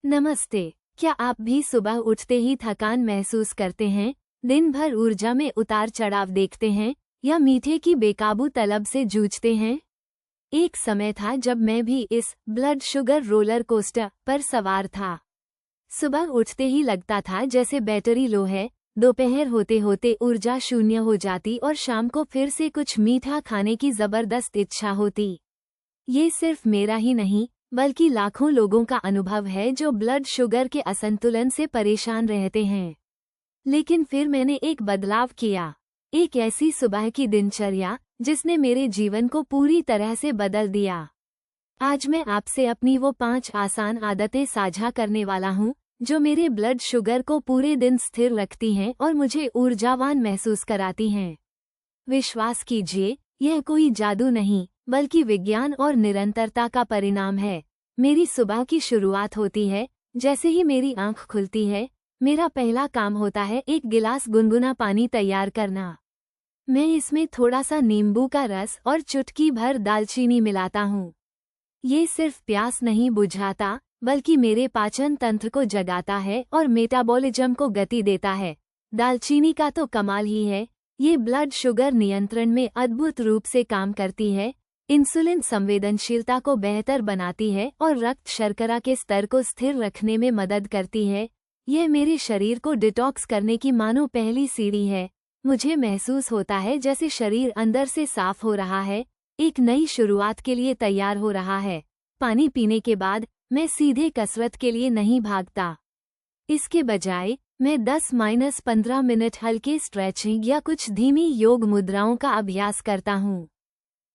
नमस्ते। क्या आप भी सुबह उठते ही थकान महसूस करते हैं, दिन भर ऊर्जा में उतार चढ़ाव देखते हैं या मीठे की बेकाबू तलब से जूझते हैं? एक समय था जब मैं भी इस ब्लड शुगर रोलर कोस्टर पर सवार था। सुबह उठते ही लगता था जैसे बैटरी लो है, दोपहर होते होते ऊर्जा शून्य हो जाती और शाम को फिर से कुछ मीठा खाने की जबरदस्त इच्छा होती। ये सिर्फ मेरा ही नहीं, बल्कि लाखों लोगों का अनुभव है जो ब्लड शुगर के असंतुलन से परेशान रहते हैं। लेकिन फिर मैंने एक बदलाव किया, एक ऐसी सुबह की दिनचर्या जिसने मेरे जीवन को पूरी तरह से बदल दिया। आज मैं आपसे अपनी वो 5 आसान आदतें साझा करने वाला हूँ, जो मेरे ब्लड शुगर को पूरे दिन स्थिर रखती हैं और मुझे ऊर्जावान महसूस कराती हैं। विश्वास कीजिए, यह कोई जादू नहीं, बल्कि विज्ञान और निरंतरता का परिणाम है। मेरी सुबह की शुरुआत होती है, जैसे ही मेरी आंख खुलती है, मेरा पहला काम होता है एक गिलास गुनगुना पानी तैयार करना। मैं इसमें थोड़ा सा नींबू का रस और चुटकी भर दालचीनी मिलाता हूँ। ये सिर्फ प्यास नहीं बुझाता, बल्कि मेरे पाचन तंत्र को जगाता है और मेटाबॉलिज्म को गति देता है। दालचीनी का तो कमाल ही है, ये ब्लड शुगर नियंत्रण में अद्भुत रूप से काम करती है, इंसुलिन संवेदनशीलता को बेहतर बनाती है और रक्त शर्करा के स्तर को स्थिर रखने में मदद करती है। यह मेरे शरीर को डिटॉक्स करने की मानो पहली सीढ़ी है। मुझे महसूस होता है जैसे शरीर अंदर से साफ हो रहा है, एक नई शुरुआत के लिए तैयार हो रहा है। पानी पीने के बाद मैं सीधे कसरत के लिए नहीं भागता। इसके बजाय मैं 10-15 मिनट हल्के स्ट्रेचिंग या कुछ धीमी योग मुद्राओं का अभ्यास करता हूँ।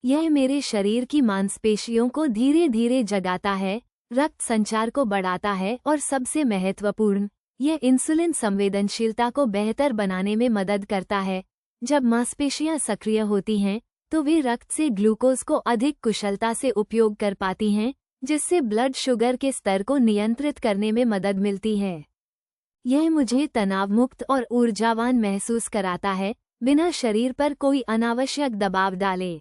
यह मेरे शरीर की मांसपेशियों को धीरे धीरे जगाता है, रक्त संचार को बढ़ाता है और सबसे महत्वपूर्ण, यह इंसुलिन संवेदनशीलता को बेहतर बनाने में मदद करता है। जब मांसपेशियां सक्रिय होती हैं, तो वे रक्त से ग्लूकोज को अधिक कुशलता से उपयोग कर पाती हैं, जिससे ब्लड शुगर के स्तर को नियंत्रित करने में मदद मिलती है। यह मुझे तनावमुक्त और ऊर्जावान महसूस कराता है, बिना शरीर पर कोई अनावश्यक दबाव डाले।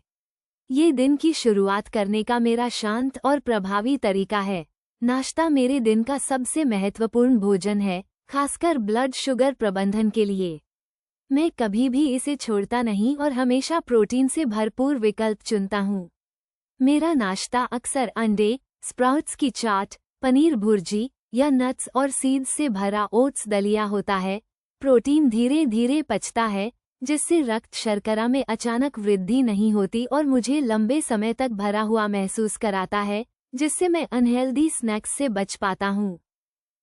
ये दिन की शुरुआत करने का मेरा शांत और प्रभावी तरीका है। नाश्ता मेरे दिन का सबसे महत्वपूर्ण भोजन है, खासकर ब्लड शुगर प्रबंधन के लिए। मैं कभी भी इसे छोड़ता नहीं और हमेशा प्रोटीन से भरपूर विकल्प चुनता हूँ। मेरा नाश्ता अक्सर अंडे, स्प्राउट्स की चाट, पनीर भुर्जी या नट्स और सीड्स से भरा ओट्स दलिया होता है। प्रोटीन धीरे धीरे पचता है, जिससे रक्त शर्करा में अचानक वृद्धि नहीं होती और मुझे लंबे समय तक भरा हुआ महसूस कराता है, जिससे मैं अनहेल्दी स्नैक्स से बच पाता हूँ।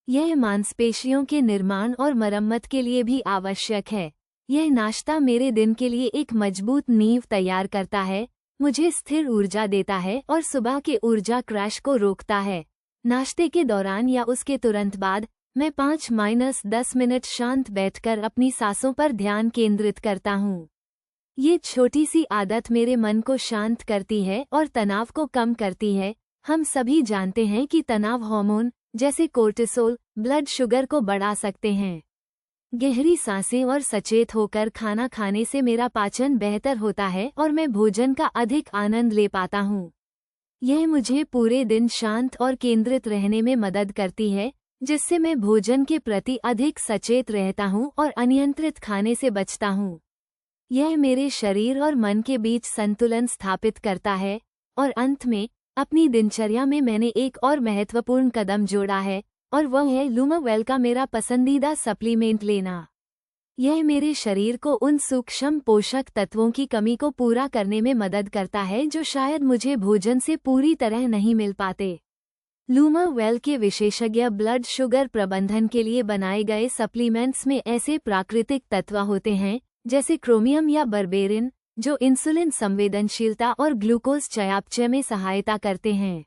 यह मांसपेशियों के निर्माण और मरम्मत के लिए भी आवश्यक है। यह नाश्ता मेरे दिन के लिए एक मजबूत नींव तैयार करता है, मुझे स्थिर ऊर्जा देता है और सुबह के ऊर्जा क्रैश को रोकता है। नाश्ते के दौरान या उसके तुरंत बाद मैं 5-10 मिनट शांत बैठकर अपनी सांसों पर ध्यान केंद्रित करता हूँ। ये छोटी सी आदत मेरे मन को शांत करती है और तनाव को कम करती है। हम सभी जानते हैं कि तनाव हार्मोन जैसे कोर्टिसोल ब्लड शुगर को बढ़ा सकते हैं। गहरी सांसें और सचेत होकर खाना खाने से मेरा पाचन बेहतर होता है और मैं भोजन का अधिक आनंद ले पाता हूँ। यह मुझे पूरे दिन शांत और केंद्रित रहने में मदद करती है, जिससे मैं भोजन के प्रति अधिक सचेत रहता हूँ और अनियंत्रित खाने से बचता हूँ। यह मेरे शरीर और मन के बीच संतुलन स्थापित करता है। और अंत में, अपनी दिनचर्या में मैंने एक और महत्वपूर्ण कदम जोड़ा है, और वह है लूमावेल का मेरा पसंदीदा सप्लीमेंट लेना। यह मेरे शरीर को उन सूक्ष्म पोषक तत्वों की कमी को पूरा करने में मदद करता है जो शायद मुझे भोजन से पूरी तरह नहीं मिल पाते। लूमावेल के विशेषज्ञ ब्लड शुगर प्रबंधन के लिए बनाए गए सप्लीमेंट्स में ऐसे प्राकृतिक तत्व होते हैं, जैसे क्रोमियम या बर्बेरिन, जो इंसुलिन संवेदनशीलता और ग्लूकोज चयापचय में सहायता करते हैं।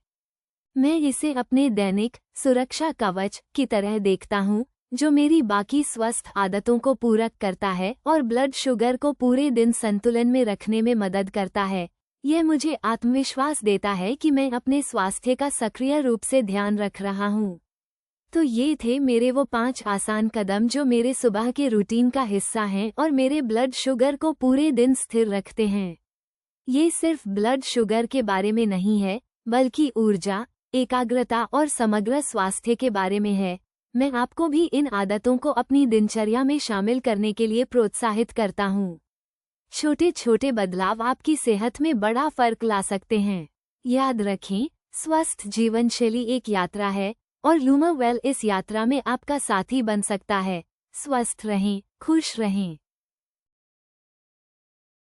मैं इसे अपने दैनिक सुरक्षा कवच की तरह देखता हूँ, जो मेरी बाकी स्वस्थ आदतों को पूरक करता है और ब्लड शुगर को पूरे दिन संतुलन में रखने में मदद करता है। यह मुझे आत्मविश्वास देता है कि मैं अपने स्वास्थ्य का सक्रिय रूप से ध्यान रख रहा हूँ। तो ये थे मेरे वो 5 आसान कदम जो मेरे सुबह के रूटीन का हिस्सा हैं और मेरे ब्लड शुगर को पूरे दिन स्थिर रखते हैं। ये सिर्फ ब्लड शुगर के बारे में नहीं है, बल्कि ऊर्जा, एकाग्रता और समग्र स्वास्थ्य के बारे में है। मैं आपको भी इन आदतों को अपनी दिनचर्या में शामिल करने के लिए प्रोत्साहित करता हूँ। छोटे छोटे बदलाव आपकी सेहत में बड़ा फर्क ला सकते हैं। याद रखें, स्वस्थ जीवन शैली एक यात्रा है और लूमा वेल इस यात्रा में आपका साथी बन सकता है। स्वस्थ रहें, खुश रहें।